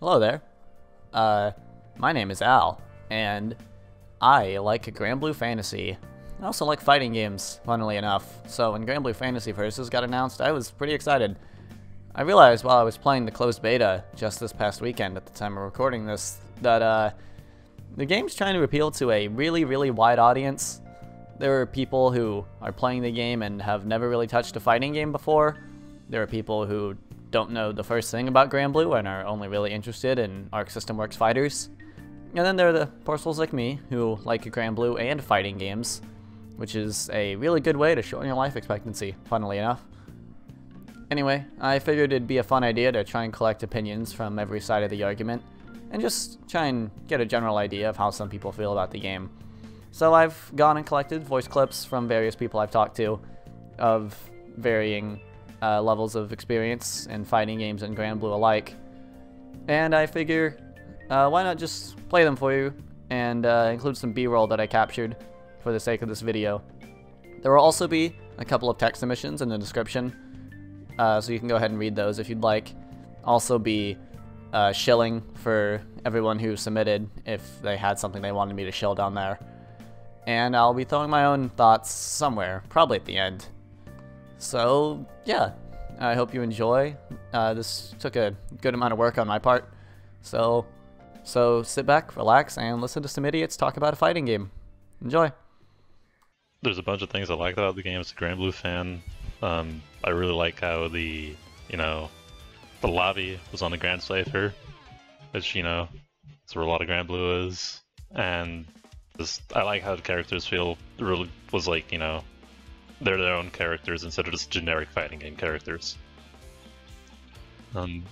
Hello there. My name is Al, and I like Granblue Fantasy. I also like fighting games, funnily enough. So when Granblue Fantasy Versus got announced, I was pretty excited. I realized while I was playing the closed beta just this past weekend at the time of recording this, that the game's trying to appeal to a really wide audience. There are people who are playing the game and have never really touched a fighting game before. There are people who don't know the first thing about Granblue and are only really interested in Arc System Works fighters. And then there are the porcels like me who like Granblue and fighting games, which is a really good way to shorten your life expectancy, funnily enough. Anyway, I figured it'd be a fun idea to try and collect opinions from every side of the argument, and just try and get a general idea of how some people feel about the game. So I've gone and collected voice clips from various people I've talked to of varying levels of experience in fighting games and Granblue alike. And I figure, why not just play them for you and include some B-roll that I captured for the sake of this video. There will also be a couple of text submissions in the description, so you can go ahead and read those if you'd like. Also be shilling for everyone who submitted if they had something they wanted me to shill down there. And I'll be throwing my own thoughts somewhere, probably at the end. So, yeah, I hope you enjoy. This took a good amount of work on my part. So sit back, relax, and listen to some idiots talk about a fighting game. Enjoy. There's a bunch of things I like about the game as a Granblue fan. I really like how the lobby was on the Grand Cipher, which, is where a lot of Granblue is. And I like how the characters feel really was like, they're their own characters instead of just generic fighting game characters.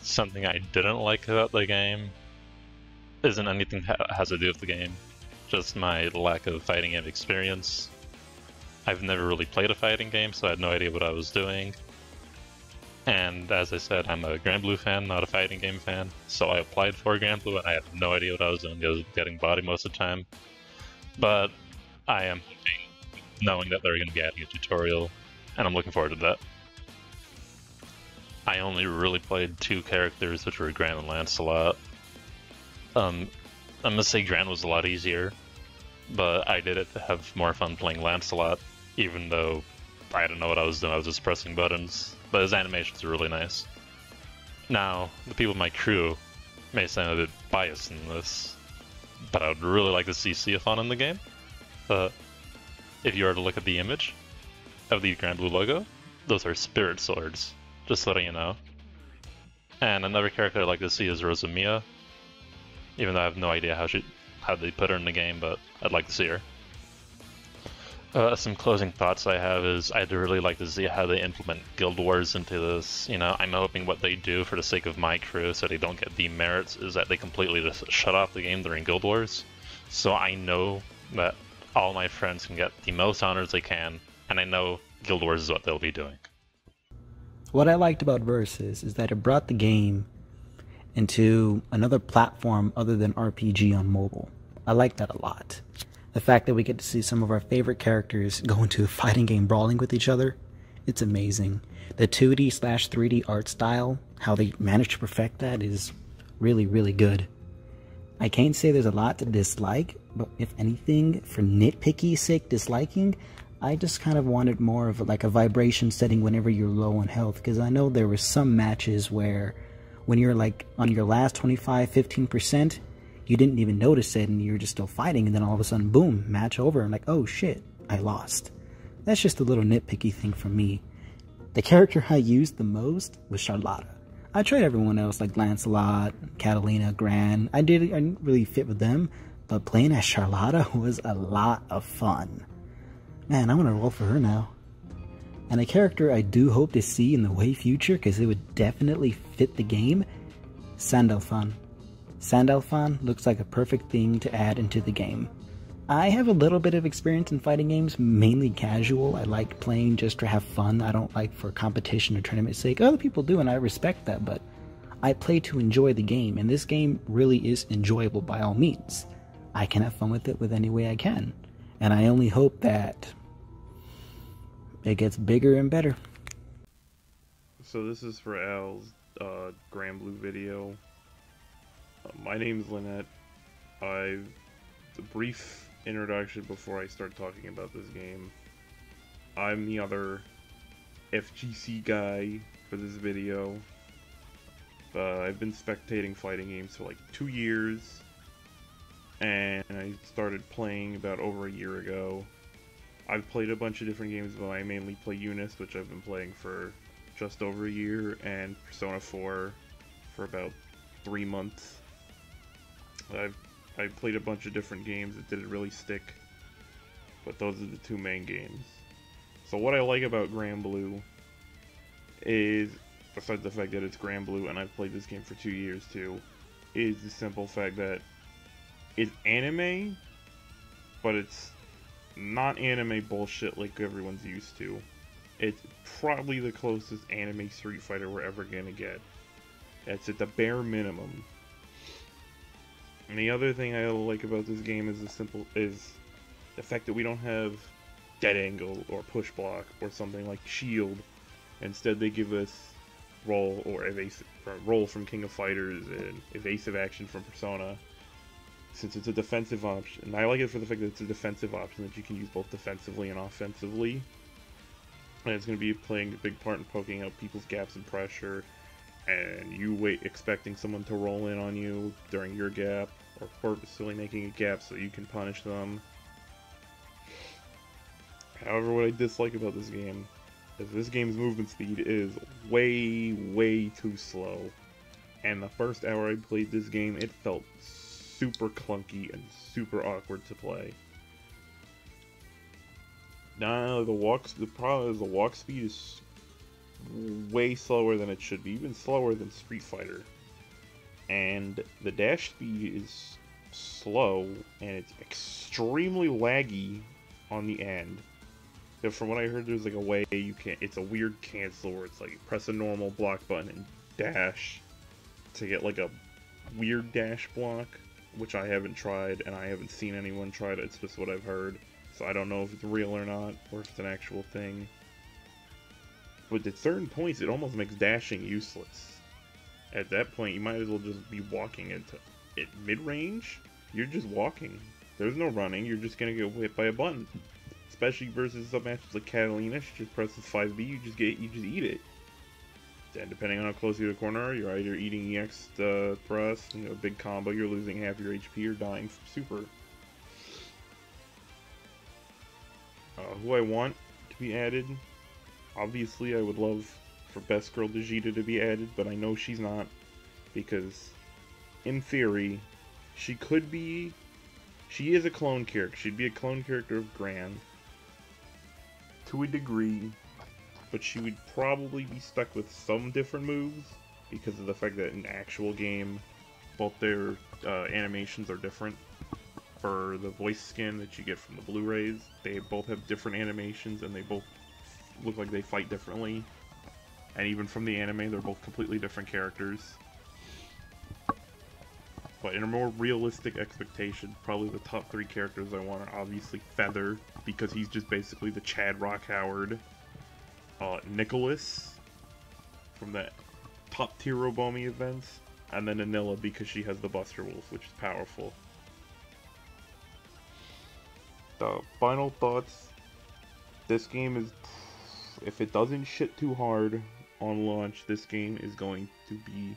Something I didn't like about the game isn't anything that has to do with the game, just my lack of fighting game experience. I've never really played a fighting game, so I had no idea what I was doing. And as I said, I'm a Granblue fan, not a fighting game fan, so I applied for Granblue and I had no idea what I was doing. I was getting body most of the time. But I am hoping, knowing that they're going to be adding a tutorial, and I'm looking forward to that. I only really played two characters, which were Gran and Lancelot. I'm going to say Gran was a lot easier, but I did have more fun playing Lancelot, even though I didn't know what I was doing, I was just pressing buttons. But his animations are really nice. Now, the people in my crew may sound a bit biased in this, but I would really like to see Seaphon in the game. If you were to look at the image of the Granblue logo, those are spirit swords, just letting you know. And another character I'd like to see is Rosamia, even though I have no idea how they put her in the game, but I'd like to see her. Some closing thoughts I have is I'd really like to see how they implement Guild Wars into this. I'm hoping what they do for the sake of my crew so they don't get demerits is that they completely just shut off the game during Guild Wars. So I know that all my friends can get the most honors they can, and I know Guild Wars is what they'll be doing. What I liked about Versus is that it brought the game into another platform other than RPG on mobile. I like that a lot. The fact that we get to see some of our favorite characters go into a fighting game brawling with each other, it's amazing. The 2D/3D art style, how they managed to perfect that is really good. I can't say there's a lot to dislike, but if anything, for nitpicky sake disliking, I just kind of wanted more of like a vibration setting whenever you're low on health, because I know there were some matches where when you're like on your last 25-15%, you didn't even notice it and you're just still fighting, and then all of a sudden, boom, match over. I'm like, oh shit, I lost. That's just a little nitpicky thing for me. The character I used the most was Charlotta. I tried everyone else like Lancelot, Catalina, Gran. I didn't really fit with them, but playing as Charlotta was a lot of fun. Man, I'm gonna roll for her now. And a character I do hope to see in the way future, because it would definitely fit the game, Sandalphon. Sandalphon looks like a perfect thing to add into the game. I have a little bit of experience in fighting games, mainly casual. I like playing just to have fun. I don't like for competition or tournament's sake. Other people do, and I respect that, but I play to enjoy the game, and this game really is enjoyable by all means. I can have fun with it with any way I can, and I only hope that it gets bigger and better. So this is for Al's Granblue video. My name's Linnette. A brief introduction before I start talking about this game. I'm the other FGC guy for this video. I've been spectating fighting games for like 2 years, and I started playing about over a year ago. I've played a bunch of different games, but I mainly play Eunice, which I've been playing for just over a year, and Persona 4 for about 3 months. I've played a bunch of different games that didn't really stick, but those are the two main games. So what I like about Granblue is, besides the fact that it's Granblue and I've played this game for 2 years too, is the simple fact that it's anime, but it's not anime bullshit like everyone's used to. It's probably the closest anime Street Fighter we're ever gonna get. It's at the bare minimum. And the other thing I like about this game is the fact that we don't have dead angle or push block or something like shield. Instead, they give us roll from King of Fighters and evasive action from Persona. Since it's a defensive option, and I like it for the fact that it's a defensive option that you can use both defensively and offensively. And it's going to be playing a big part in poking out people's gaps and pressure, and you expecting someone to roll in on you during your gap, or purposely making a gap so you can punish them. However, what I dislike about this game is this game's movement speed is way too slow. And the first hour I played this game, it felt super clunky and super awkward to play. Now the problem is the walk speed is way slower than it should be, even slower than Street Fighter. And the dash speed is slow, and it's extremely laggy on the end. So from what I heard, there's like a way you can, it's a weird cancel where it's like you press a normal block button and dash to get like a weird dash block, which I haven't tried, and I haven't seen anyone try it. It's just what I've heard. So I don't know if it's real or not, or if it's an actual thing. But at certain points, it almost makes dashing useless. At that point, you might as well just be walking at mid-range. You're just walking. There's no running. You're just gonna get hit by a button. Especially versus some matches like Catalina, she just presses 5B. You just eat it. And depending on how close you to the corner, you're either eating EX press, a big combo. You're losing half your HP or dying from super. Who I want to be added? Obviously, I would love for Best Girl Vegeta to be added, but I know she's not, because in theory, she is a clone character. She'd be a clone character of Gran to a degree, but she would probably be stuck with some different moves because of the fact that in actual game, both their animations are different. For the voice skin that you get from the Blu-rays, they both have different animations and they both look like they fight differently. And even from the anime, they're both completely different characters. But in a more realistic expectation, probably the top 3 characters I want are obviously Feather, because he's just basically the Chad Rock Howard. Nicholas, from the top tier Robomi events. And then Anilla, because she has the Buster Wolf, which is powerful. Final thoughts. This game is, if it doesn't shit too hard on launch, this game is going to be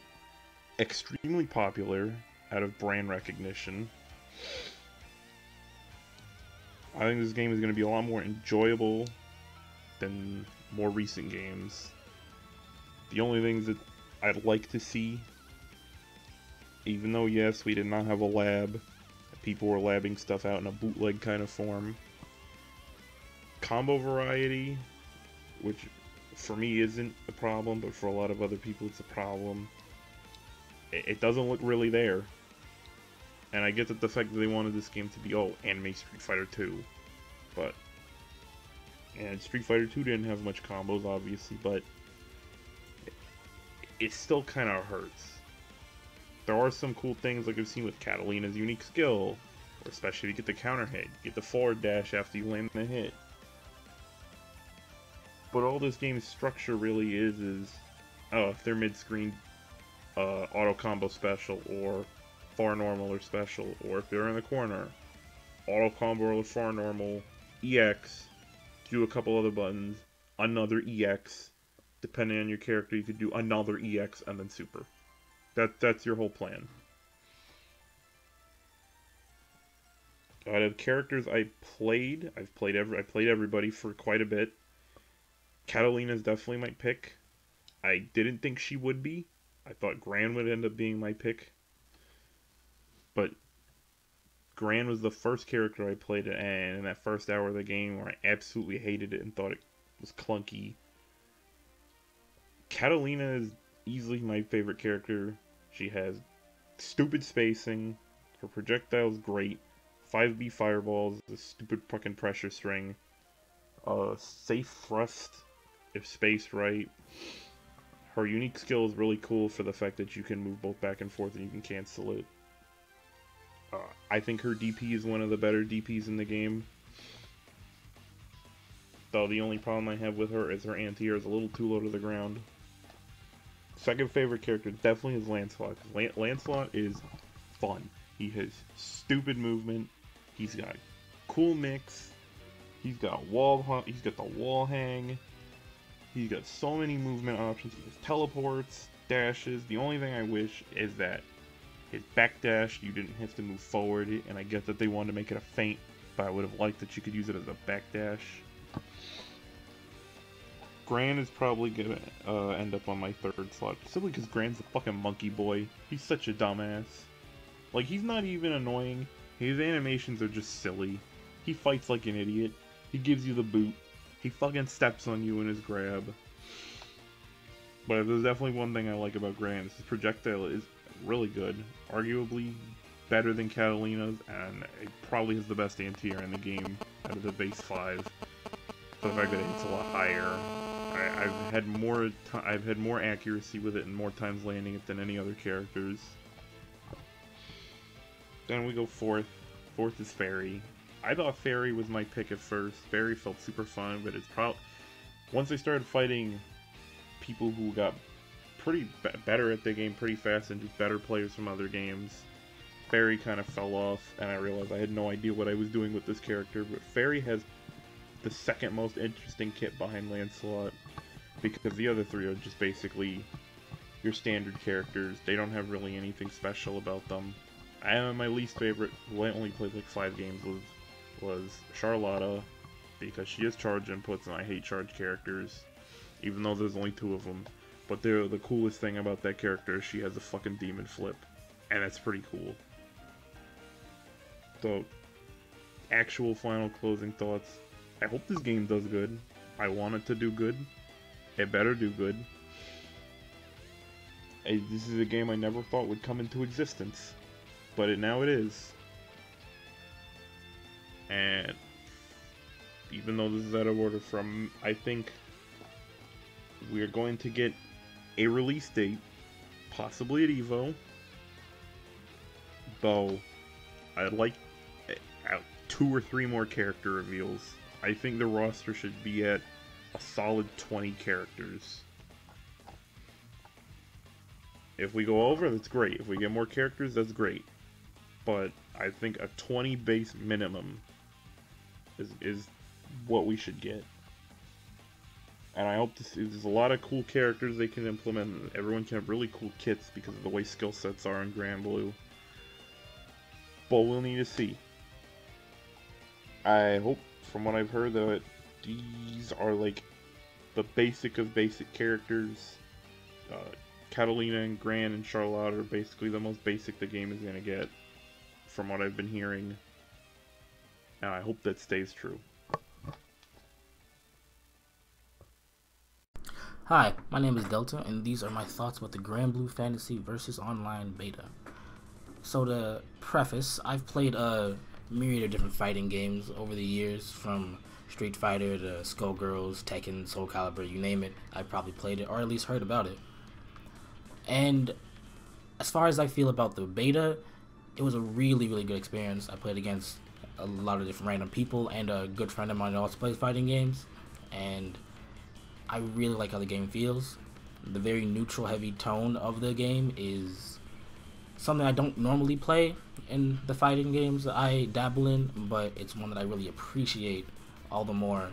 extremely popular out of brand recognition. I think this game is going to be a lot more enjoyable than more recent games. The only things that I'd like to see, even though yes, we did not have a lab, people were labbing stuff out in a bootleg kind of form. Combo variety, which for me isn't a problem, but for a lot of other people it's a problem. It doesn't look really there. And I get that the fact that they wanted this game to be, anime Street Fighter 2. But, and Street Fighter 2 didn't have much combos, obviously, but it still kind of hurts. There are some cool things like I've seen with Catalina's unique skill, or especially if you get the counter hit, you get the forward dash after you land the hit. But all this game's structure really is if they're mid-screen auto combo special, or far normal or special, or if they're in the corner, auto combo or far normal, EX, do a couple other buttons, another EX, depending on your character you could do another EX and then super. That's your whole plan. Out of characters I've played everybody for quite a bit. Catalina's definitely my pick. I didn't think she would be. I thought Gran would end up being my pick. But Gran was the first character I played, and in that first hour of the game where I absolutely hated it and thought it was clunky. Catalina is easily my favorite character. She has stupid spacing. Her projectile's great. 5B fireballs, the stupid fucking pressure string. Safe thrust, if spaced right. Her unique skill is really cool for the fact that you can move both back and forth and you can cancel it. I think her DP is one of the better DPs in the game. Though the only problem I have with her is her anti-air is a little too low to the ground. Second favorite character definitely is Lancelot. Lancelot is fun. He has stupid movement. He's got cool mix. He's got he's got the wall hang. He's got so many movement options. He has teleports, dashes. The only thing I wish is that his backdash, you didn't have to move forward, and I get that they wanted to make it a feint, but I would have liked that you could use it as a backdash. Gran is probably gonna end up on my third slot, simply because Gran's a fucking monkey boy. He's such a dumbass. Like, he's not even annoying. His animations are just silly. He fights like an idiot. He gives you the boot. He fucking steps on you in his grab. But if there's definitely one thing I like about Gran, his projectile is really good. Arguably better than Catalina's, and it probably has the best anti-air in the game out of the base 5. For the fact that it's a lot higher. I've had more accuracy with it and more times landing it than any other characters. Then we go fourth. Fourth is Fairy. I thought Fairy was my pick at first. Fairy felt super fun, but it's once they started fighting people who got pretty better at the game pretty fast and just better players from other games, Fairy kind of fell off, and I realized I had no idea what I was doing with this character. But Fairy has the second most interesting kit behind Lancelot, because the other three are just basically your standard characters. They don't have really anything special about them. My least favorite, who I only played like 5 games, was Charlotta, because she has charge inputs and I hate charge characters, even though there's only 2 of them. But the coolest thing about that character is she has a fucking demon flip, and that's pretty cool. So, actual final closing thoughts. I hope this game does good. I want it to do good. It better do good. This is a game I never thought would come into existence, but now it is. And even though this is out of order from, I think we are going to get a release date, possibly at EVO. Though I'd like 2 or 3 more character reveals. I think the roster should be at a solid 20 characters. If we go over, that's great. If we get more characters, that's great. But I think a 20 base minimum is what we should get. And I hope there's a lot of cool characters they can implement. Everyone can have really cool kits because of the way skill sets are in Granblue. But we'll need to see. I hope, from what I've heard, that these are like the basic of basic characters. Catalina and Gran and Charlotte are basically the most basic the game is going to get, from what I've been hearing. And I hope that stays true. Hi, my name is Delta, and these are my thoughts about the Granblue Fantasy vs. Online beta. So to preface, I've played a myriad of different fighting games over the years, from Street Fighter to Skullgirls, Tekken, Soul Calibur, you name it. I've probably played it, or at least heard about it. And as far as I feel about the beta, it was a really, really good experience. I played against a lot of different random people, and a good friend of mine also plays fighting games, and I really like how the game feels. The very neutral, heavy tone of the game is something I don't normally play in the fighting games that I dabble in, but it's one that I really appreciate all the more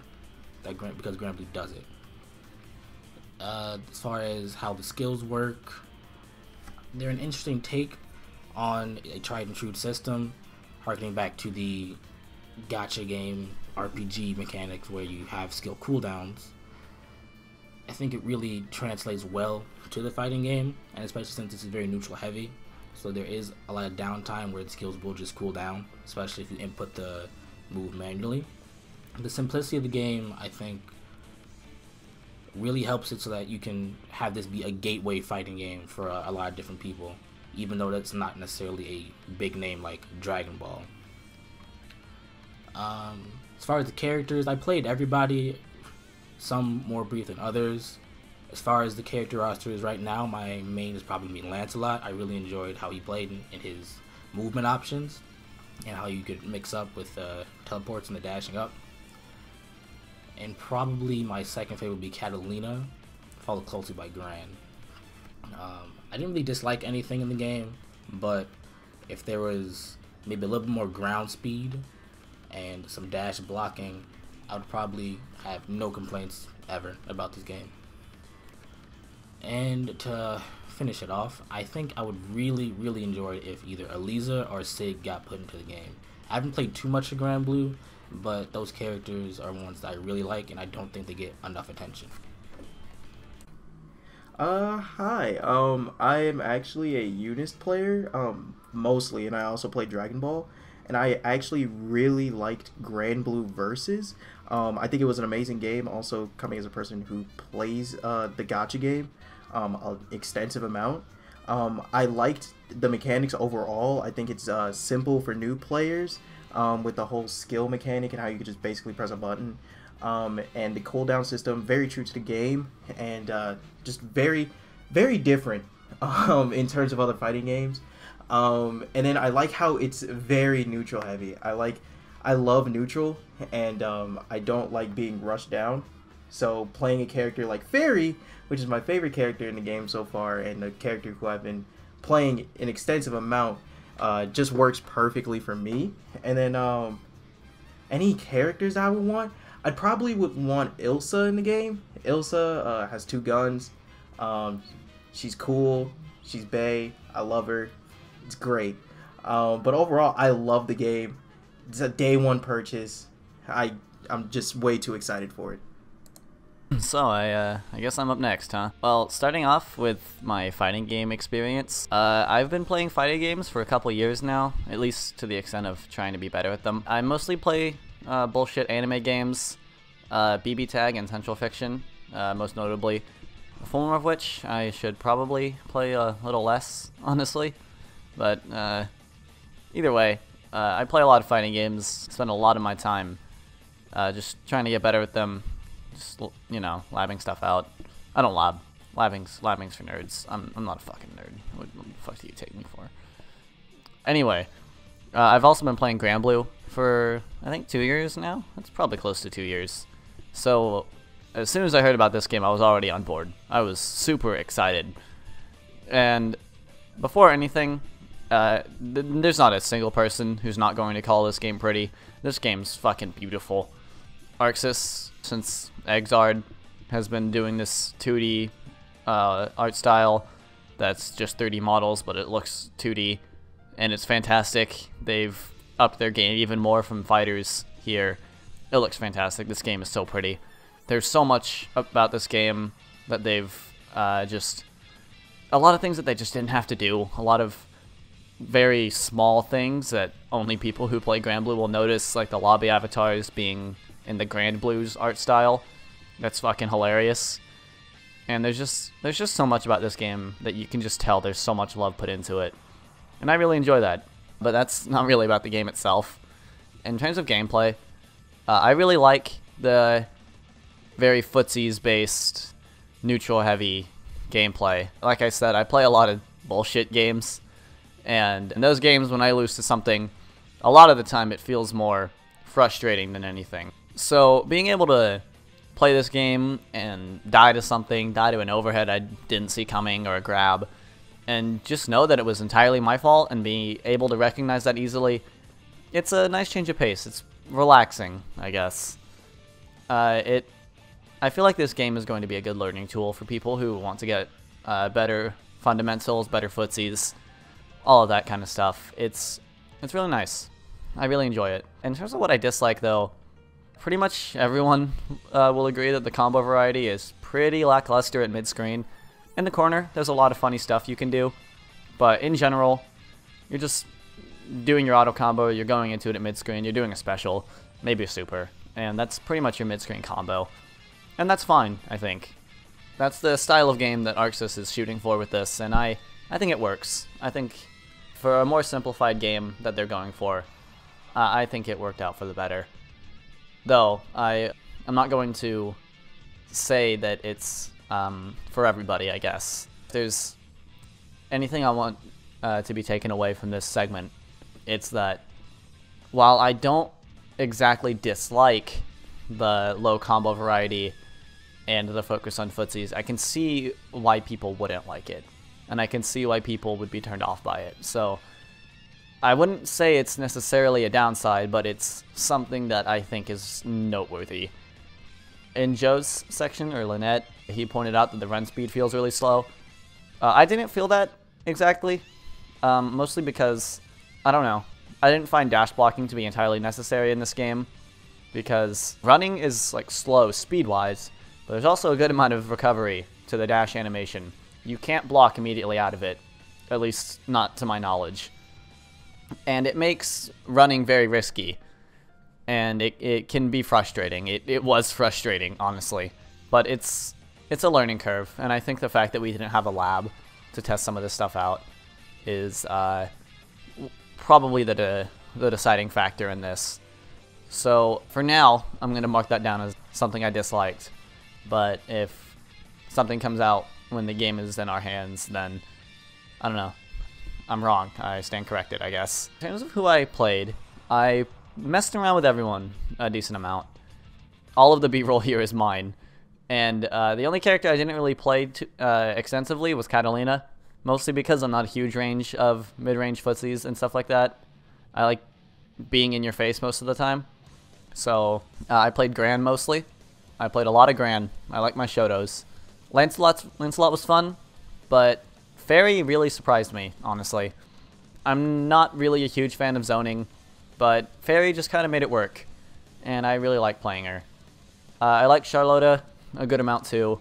because Granblue does it. As far as how the skills work, they're an interesting take on a tried and true system, harkening back to the gacha game RPG mechanics where you have skill cooldowns. I think it really translates well to the fighting game, and especially since this is very neutral heavy, so there is a lot of downtime where the skills will just cool down, especially if you input the move manually. The simplicity of the game, I think, really helps it so that you can have this be a gateway fighting game for a lot of different people, even though that's not necessarily a big name like Dragon Ball. As far as the characters, I played everybody, some more brief than others. As far as the character roster is right now, my main is probably Lancelot. I really enjoyed how he played in his movement options and how you could mix up with teleports and the dashing up. And probably my second favorite would be Catalina, followed closely by Gran. I didn't really dislike anything in the game, but if there was maybe a little bit more ground speed and some dash blocking, I would probably have no complaints ever about this game. And to finish it off, I think I would really enjoy it if either Eliza or Sig got put into the game. I haven't played too much of Granblue, but those characters are ones that I really like, and I don't think they get enough attention. Hi. I am actually a Unist player, mostly, and I also play Dragon Ball. And I actually really liked Granblue Versus. I think it was an amazing game. Also, coming as a person who plays the gacha game an extensive amount. I liked the mechanics overall. I think it's simple for new players with the whole skill mechanic and how you could just basically press a button. And the cooldown system, very true to the game, and just very different in terms of other fighting games. And then I like how it's very neutral heavy. I love neutral, and I don't like being rushed down. So playing a character like Fairy, which is my favorite character in the game so far, and a character who I've been playing an extensive amount, just works perfectly for me. And then any characters I would want, I'd probably would want Ilsa in the game. Ilsa has 2 guns. She's cool. She's bae. I love her. It's great. But overall, I love the game. It's a day 1 purchase. I'm just way too excited for it. So, I guess I'm up next, huh? Well, starting off with my fighting game experience, I've been playing fighting games for a couple years now, at least to the extent of trying to be better at them. I mostly play bullshit anime games, BB Tag and Central Fiction, most notably, the former of which I should probably play a little less, honestly. But either way, I play a lot of fighting games, spend a lot of my time just trying to get better at them. Just, you know, labbing stuff out. I don't lab. Labbing's for nerds. I'm not a fucking nerd. What the fuck do you take me for? Anyway, I've also been playing Granblue for, I think, 2 years now. It's probably close to 2 years. So, as soon as I heard about this game, I was already on board. I was super excited. And before anything, there's not a single person who's not going to call this game pretty. This game's fucking beautiful. Arxis, since Exard, has been doing this 2D art style that's just 3D models, but it looks 2D, and it's fantastic. They've upped their game even more from Fighters here. It looks fantastic. This game is so pretty. There's so much about this game that they've just... A lot of things that they just didn't have to do. A lot of very small things that only people who play Granblue will notice, like the lobby avatars being in the Granblue's art style. That's fucking hilarious. And there's just so much about this game that you can just tell there's so much love put into it. And I really enjoy that. But that's not really about the game itself. In terms of gameplay, I really like the very footsies-based, neutral-heavy gameplay. Like I said, I play a lot of bullshit games. And in those games, when I lose to something, a lot of the time it feels more frustrating than anything. So being able to play this game and die to something, die to an overhead I didn't see coming or a grab, and just know that it was entirely my fault and be able to recognize that easily. It's a nice change of pace. It's relaxing, I guess. I feel like this game is going to be a good learning tool for people who want to get better fundamentals, better footsies, all of that kind of stuff. It's really nice. I really enjoy it. In terms of what I dislike, though, pretty much everyone will agree that the combo variety is pretty lackluster at mid-screen. In the corner, there's a lot of funny stuff you can do, but in general, you're just doing your auto combo, you're going into it at mid-screen, you're doing a special, maybe a super, and that's pretty much your mid-screen combo. And that's fine, I think. That's the style of game that ArcSys is shooting for with this, and I think it works. I think for a more simplified game that they're going for, I think it worked out for the better. Though, I'm not going to say that it's for everybody, I guess. If there's anything I want to be taken away from this segment, it's that while I don't exactly dislike the low combo variety and the focus on footsies, I can see why people wouldn't like it, and I can see why people would be turned off by it. So I wouldn't say it's necessarily a downside, but it's something that I think is noteworthy. In Joe's section, or Linnette, he pointed out that the run speed feels really slow. I didn't feel that exactly, mostly because, I don't know, I didn't find dash blocking to be entirely necessary in this game, because running is like slow speed-wise, but there's also a good amount of recovery to the dash animation. You can't block immediately out of it, at least not to my knowledge. And it makes running very risky, and it can be frustrating. It was frustrating, honestly, but it's a learning curve, and I think the fact that we didn't have a lab to test some of this stuff out is probably the deciding factor in this. So for now, I'm going to mark that down as something I disliked, but if something comes out when the game is in our hands, then I don't know. I'm wrong. I stand corrected, I guess. In terms of who I played, I messed around with everyone a decent amount. All of the B-roll here is mine. And the only character I didn't really play extensively was Catalina, mostly because I'm not a huge range of mid-range footsies and stuff like that. I like being in your face most of the time. So I played Gran mostly. I played a lot of Gran. I like my Shotos. Lancelot was fun, but Fairy really surprised me, honestly. I'm not really a huge fan of zoning, but Fairy just kind of made it work, and I really like playing her. I like Charlotta a good amount too,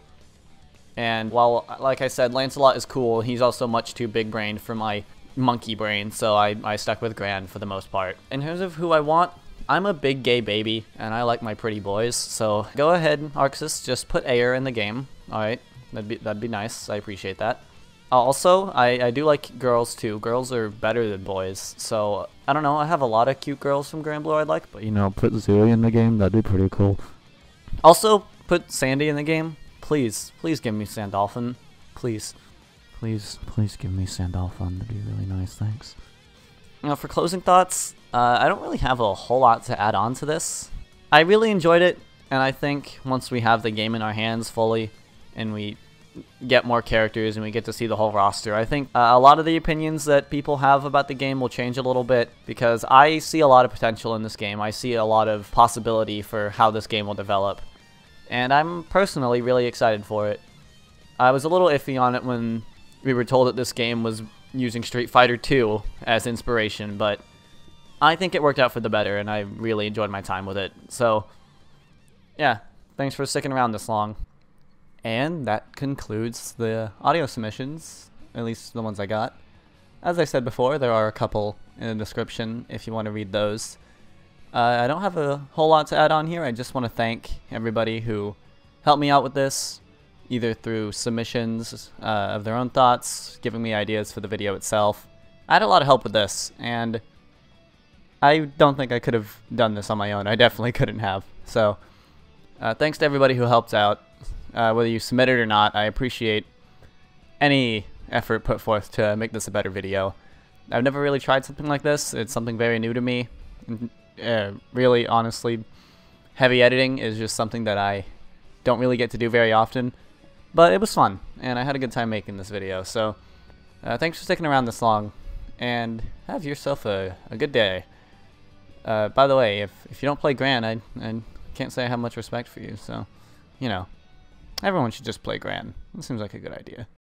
and while, like I said, Lancelot is cool, he's also much too big-brained for my monkey brain, so I stuck with Gran for the most part. In terms of who I want, I'm a big gay baby, and I like my pretty boys, so go ahead, ArcSys, just put Ayer in the game. Alright, that'd be nice, I appreciate that. Also, I do like girls too. Girls are better than boys, so I don't know, I have a lot of cute girls from Granblue I'd like, but you know, put Zuri in the game, that'd be pretty cool. Also, put Sandy in the game. Please give me Sandalphon. Please give me Sandalphon, that'd be really nice, thanks. Now for closing thoughts, I don't really have a whole lot to add on to this. I really enjoyed it, and I think once we have the game in our hands fully, and we get more characters and we get to see the whole roster, I think a lot of the opinions that people have about the game will change a little bit, because I see a lot of potential in this game. I see a lot of possibility for how this game will develop, and I'm personally really excited for it. I was a little iffy on it when we were told that this game was using Street Fighter 2 as inspiration, but I think it worked out for the better, and I really enjoyed my time with it. So yeah, thanks for sticking around this long. And that concludes the audio submissions, at least the ones I got. As I said before, there are a couple in the description if you want to read those. I don't have a whole lot to add on here. I just want to thank everybody who helped me out with this, either through submissions of their own thoughts, giving me ideas for the video itself. I had a lot of help with this, and I don't think I could have done this on my own. I definitely couldn't have. So thanks to everybody who helped out. Whether you submit it or not, I appreciate any effort put forth to make this a better video. I've never really tried something like this. It's something very new to me. Really, honestly, heavy editing is just something that I don't really get to do very often. But it was fun, and I had a good time making this video. So Thanks for sticking around this long, and have yourself a good day. By the way, if you don't play Gran, I can't say I have much respect for you, so, you know, everyone should just play Gran. It seems like a good idea.